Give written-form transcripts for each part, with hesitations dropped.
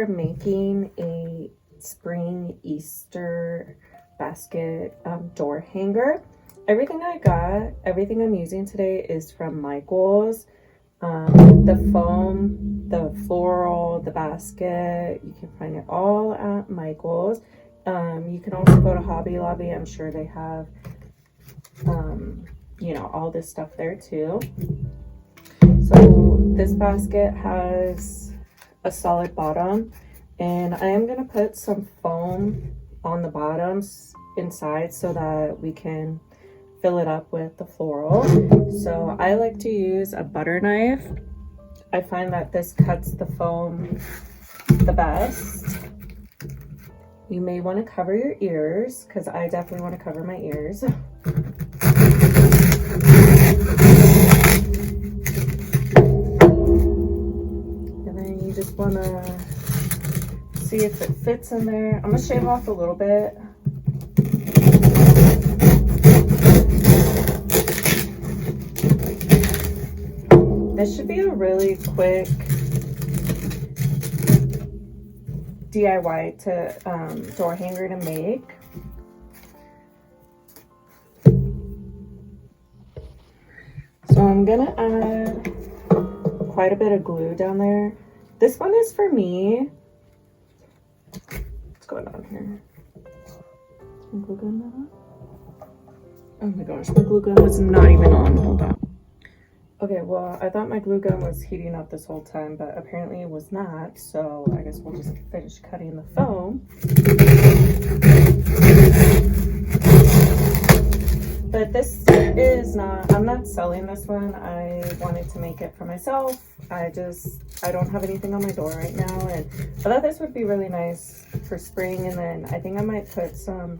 are making a spring Easter basket door hanger. Everything I'm using today is from Micheals. The foam, the floral, the basket, you can find it all at Micheals. You can also go to Hobby Lobby. I'm sure they have, you know, all this stuff there too. So this basket has a solid bottom, and I am going to put some foam on the bottoms inside so that we can fill it up with the floral. So I like to use a butter knife. I find that this cuts the foam the best. You may want to cover your ears, because I definitely want to cover my ears. And then you just want to see if it fits in there. I'm going to shave off a little bit. This should be a really quick DIY to door hanger to make. So I'm gonna add quite a bit of glue down there. This one is for me. What's going on here? Is my glue gun not on? Oh my gosh, my glue gun was not even on. Hold on. Okay, well, I thought my glue gun was heating up this whole time, but apparently it was not, so I guess we'll just finish cutting the foam. But this is not, I'm not selling this one. I wanted to make it for myself. I don't have anything on my door right now, and I thought this would be really nice for spring, and then I think I might put some,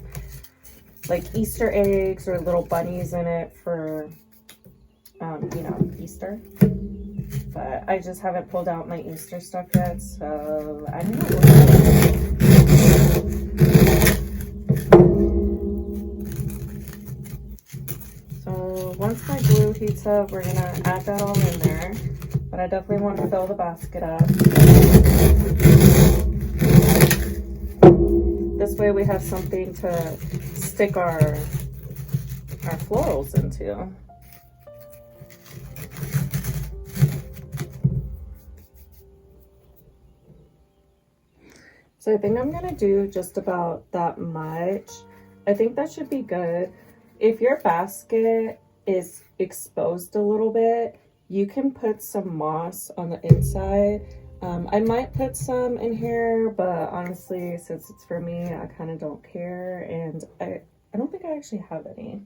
like, Easter eggs or little bunnies in it for you know, Easter. But I just haven't pulled out my Easter stuff yet, so I don't know. So once my glue heats up, we're gonna add that all in there. But I definitely want to fill the basket up. This way we have something to stick our florals into. So I think I'm gonna do just about that much. I think that should be good. If your basket is exposed a little bit, you can put some moss on the inside. I might put some in here, but honestly, since it's for me, I kind of don't care, and I don't think I actually have any.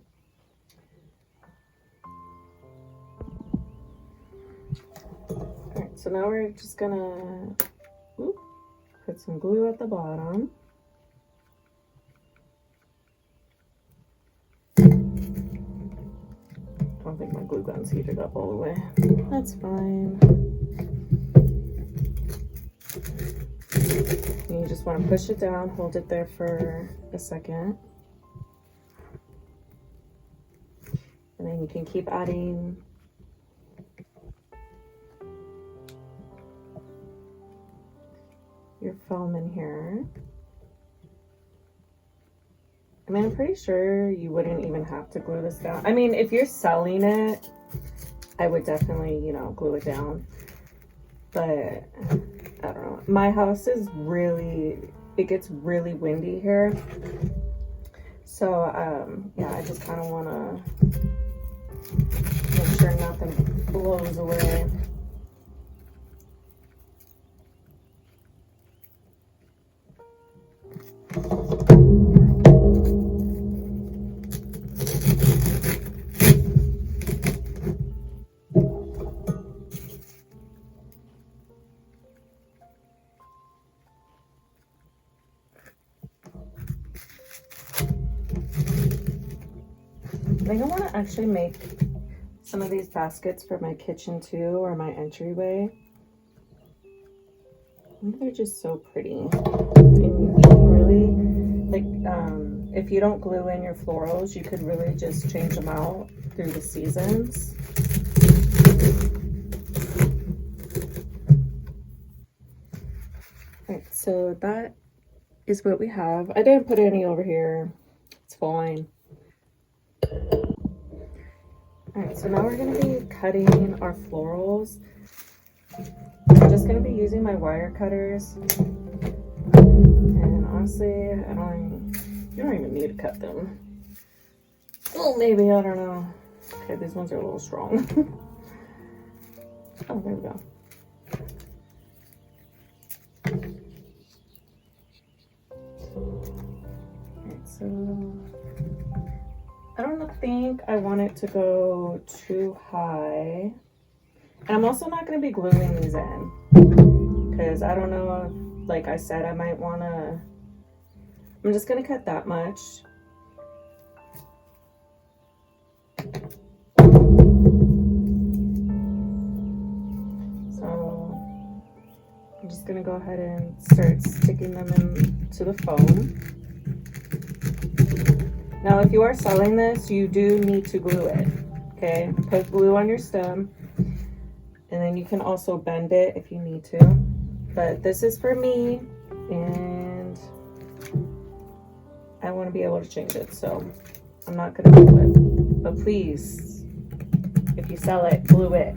All right, so now we're just gonna put some glue at the bottom. I don't think my glue gun's heated up all the way. That's fine. And you just want to push it down, hold it there for a second. And then you can keep adding your foam in here. I mean, I'm pretty sure you wouldn't even have to glue this down. I mean, if you're selling it, I would definitely, you know, glue it down. But I don't know. My house is it gets really windy here. So, yeah, I just kind of want to make sure nothing blows away. I think I want to actually make some of these baskets for my kitchen too, or my entryway. I think they're just so pretty. And you can really, like, if you don't glue in your florals, you could really just change them out through the seasons. Alright, so that is what we have. I didn't put any over here. It's fine. Alright, so now we're going to be cutting our florals. I'm just going to be using my wire cutters. And honestly, you don't even need to cut them. Well, maybe, I don't know. Okay, these ones are a little strong. Oh, there we go. Alright, so I don't think I want it to go too high. And I'm also not going to be gluing these in, because I don't know if, like I said, I might want to, I'm just going to cut that much. So I'm just going to go ahead and start sticking them into the foam. Now, if you are selling this, you do need to glue it, okay? Put glue on your stem. And then you can also bend it if you need to. But this is for me, and I want to be able to change it, so I'm not going to glue it. But please, if you sell it, glue it.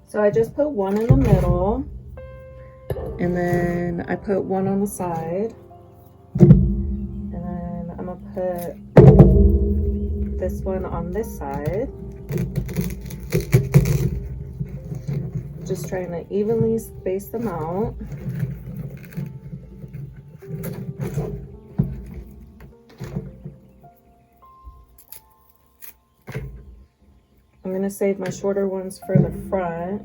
So I just put one in the middle. And then I put one on the side. And then I'm going to put this one on this side. Just trying to evenly space them out. I'm going to save my shorter ones for the front.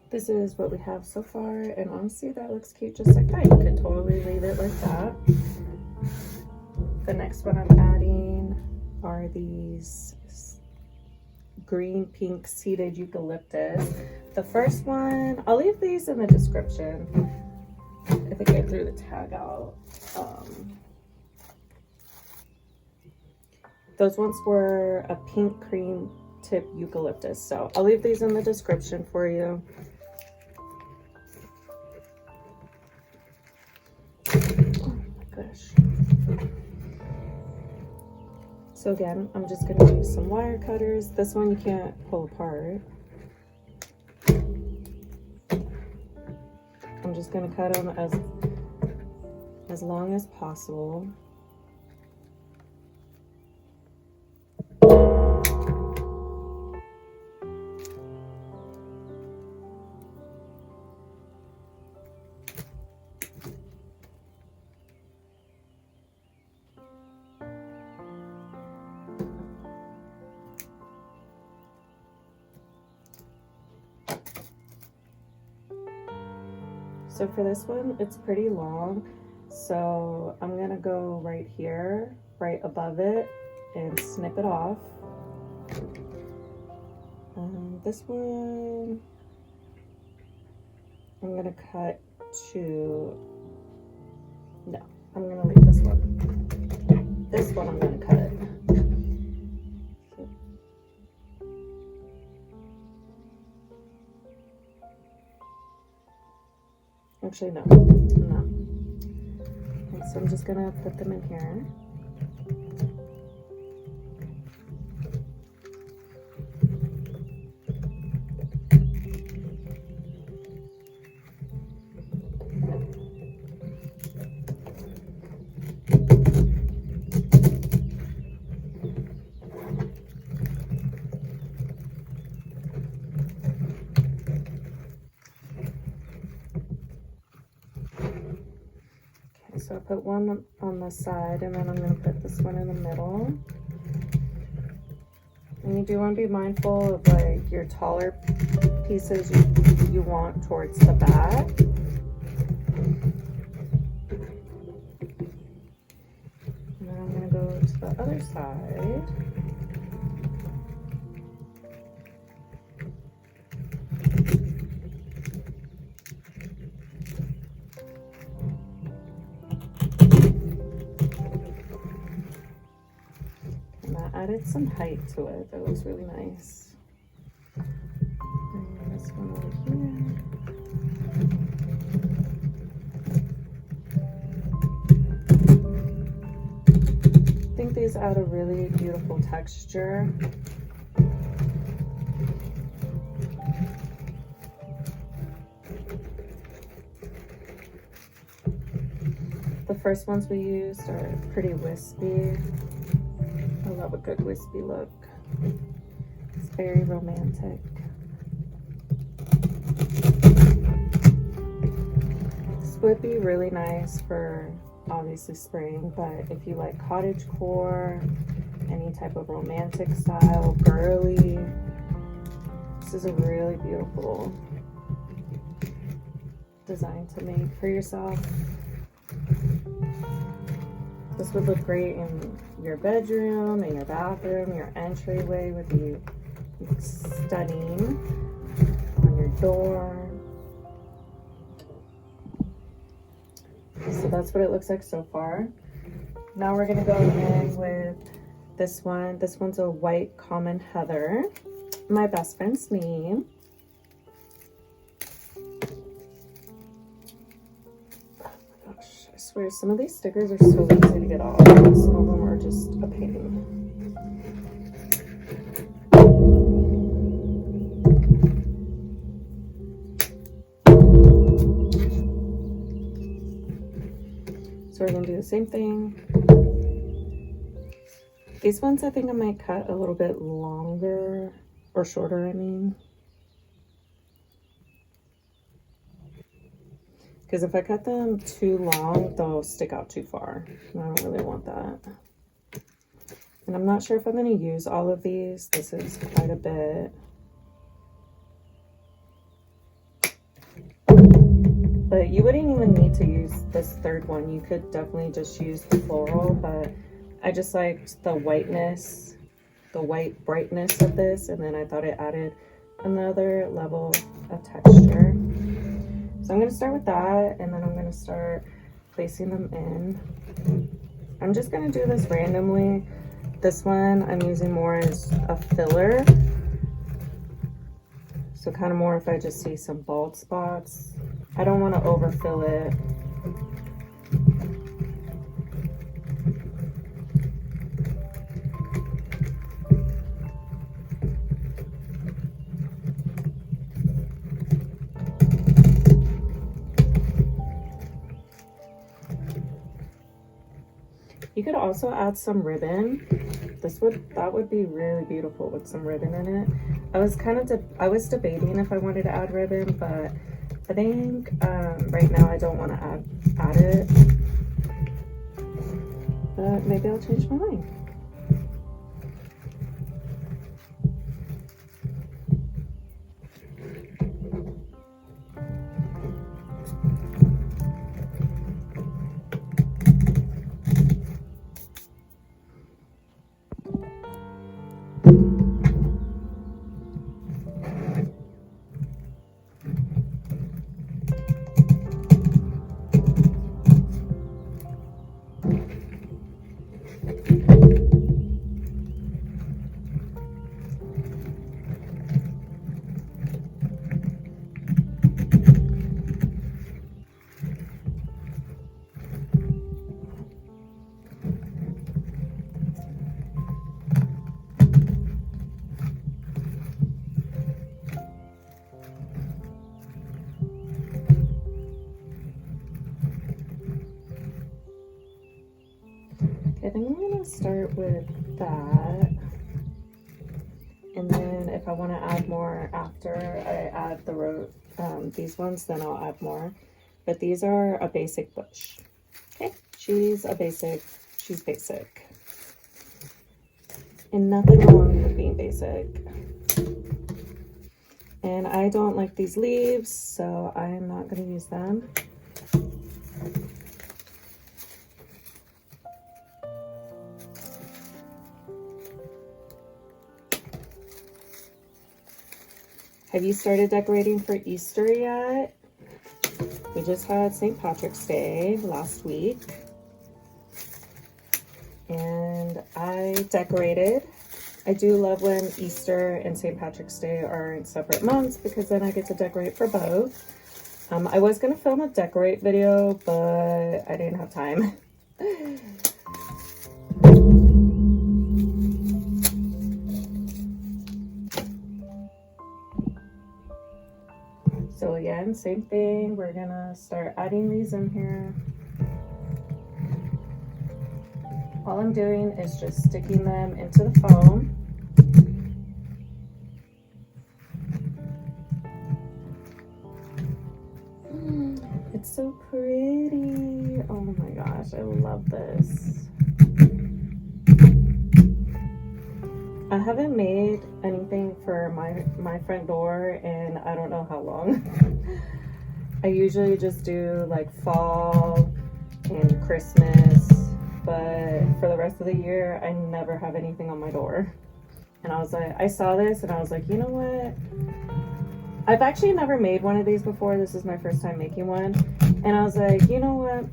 This is what we have so far, and honestly that looks cute just like that. You could totally leave it like that. The next one I'm adding are these green pink seeded eucalyptus. The first one, I'll leave these in the description. I think I threw the tag out. Those ones were a pink cream tip eucalyptus, so I'll leave these in the description for you. So again, I'm just going to use some wire cutters. This one you can't pull apart. I'm just going to cut them as long as possible. So for this one, it's pretty long, so I'm gonna go right here, right above it, and snip it off. This one, I'm gonna cut to, no, I'm gonna leave this one. This one I'm gonna cut. Actually, no, I'm not. Okay, so I'm just gonna put them in here. So I put one on the side, and then I'm going to put this one in the middle. And you do want to be mindful of like your taller pieces you want towards the back. And then I'm going to go to the other side. Added some height to it. That looks really nice. And this one over here. I think these add a really beautiful texture. The first ones we used are pretty wispy. I love a good wispy look. It's very romantic. This would be really nice for obviously spring, but if you like cottagecore, any type of romantic style, girly, this is a really beautiful design to make for yourself. This would look great in your bedroom, in your bathroom, your entryway would be stunning. On your door. So that's what it looks like so far. Now we're gonna go in with this one. This one's a white common heather, my best friend's name. I swear, some of these stickers are so easy to get off. Some of them are just a pain. So we're gonna do the same thing. These ones I think I might cut a little bit longer, or shorter, I mean. Because if I cut them too long, they'll stick out too far. And I don't really want that. And I'm not sure if I'm going to use all of these. This is quite a bit. But you wouldn't even need to use this third one. You could definitely just use the floral, but I just liked the whiteness, the white brightness of this. And then I thought it added another level of texture. So I'm going to start with that, and then I'm going to start placing them in. I'm just going to do this randomly. This one I'm using more as a filler. So kind of more if I just see some bald spots. I don't want to overfill it. You could also add some ribbon. That would be really beautiful with some ribbon in it. I was debating if I wanted to add ribbon, but I think right now I don't want to add it. But maybe I'll change my mind. I think I'm going to start with that, and then if I want to add more after I add these ones, then I'll add more. But these are a basic bush. Okay, She's basic. And nothing wrong with being basic. And I don't like these leaves, so I'm not going to use them. Have you started decorating for Easter yet? We just had St. Patrick's Day last week. And I decorated. I do love when Easter and St. Patrick's Day are in separate months because then I get to decorate for both. I was going to film a decorate video, but I didn't have time. So again, same thing. We're going to start adding these in here. All I'm doing is just sticking them into the foam. It's so pretty. Oh my gosh, I love this. I haven't made anything for my front door in I don't know how long. I usually just do like fall and Christmas, but for the rest of the year, I never have anything on my door. And I was like, I saw this and I was like, you know what? I've actually never made one of these before. This is my first time making one. And I was like, you know what?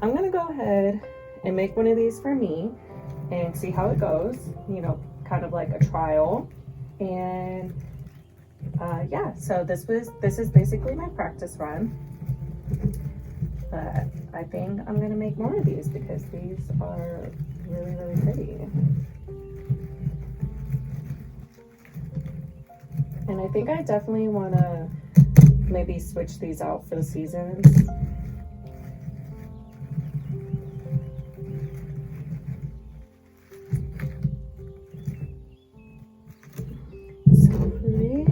I'm gonna go ahead and make one of these for me and see how it goes. You know, kind of like a trial. And yeah, so this is basically my practice run. But I think I'm gonna make more of these because these are really, really pretty. And I think I definitely wanna maybe switch these out for the seasons. So pretty.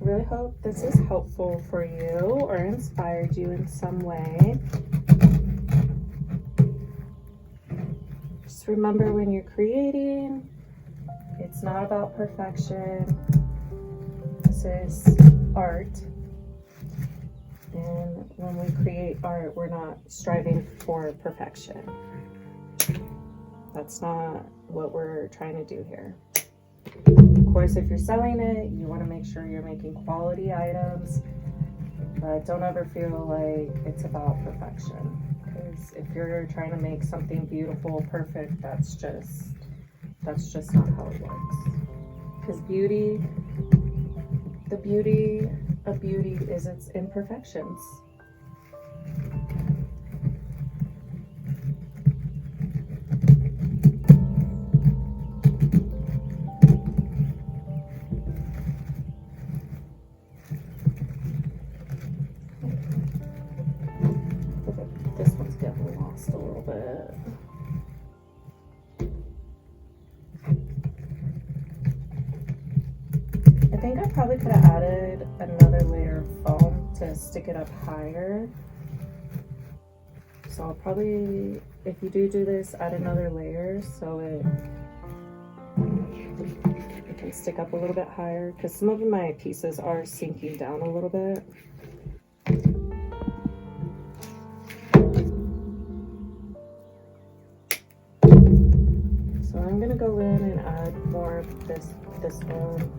Really hope this is helpful for you or inspired you in some way. Just remember when you're creating, it's not about perfection. This is art. And when we create art, we're not striving for perfection. That's not what we're trying to do here. Of course, if you're selling it, you want to make sure you're making quality items, but don't ever feel like it's about perfection. Because if you're trying to make something beautiful, perfect, that's just not how it works. Because the beauty of beauty is its imperfections. This one's getting lost a little bit. I think I probably could have added another layer of foam to stick it up higher. So I'll probably, if you do this, add another layer so it can stick up a little bit higher, because some of my pieces are sinking down a little bit. So I'm gonna go in and add more of this one.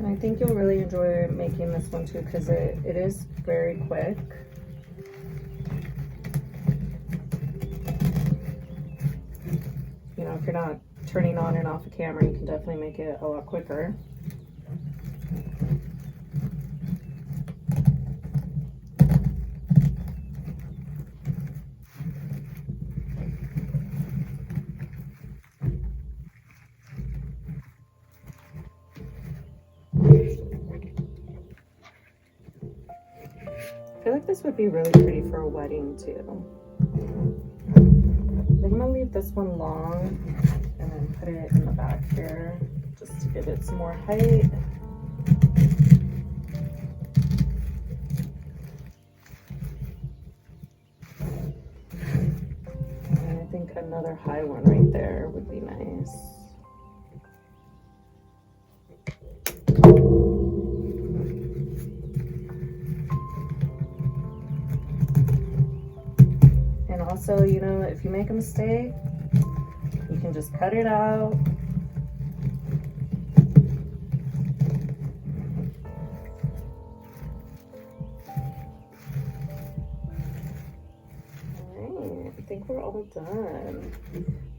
I think you'll really enjoy making this one too, because it is very quick. know, if you're not turning on and off a camera, you can definitely make it a lot quicker. I feel like this would be really pretty for a wedding too. I'm gonna leave this one long and then put it in the back here just to give it some more height. And I think another high one right there would be nice. And also, you know, if you make a mistake, you can just cut it out. Alright, I think we're all done.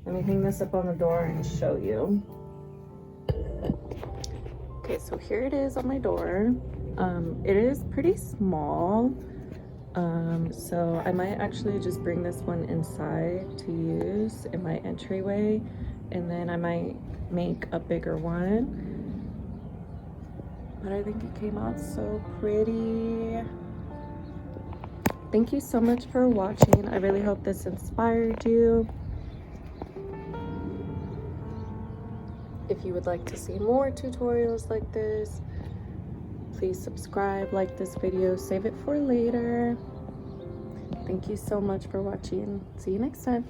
Let me hang this up on the door and show you. Okay, so here it is on my door. It is pretty small. So I might actually just bring this one inside to use in my entryway, and then I might make a bigger one. But I think it came out so pretty. Thank you so much for watching. I really hope this inspired you. If you would like to see more tutorials like this, please subscribe, like this video, save it for later. Thank you so much for watching. See you next time.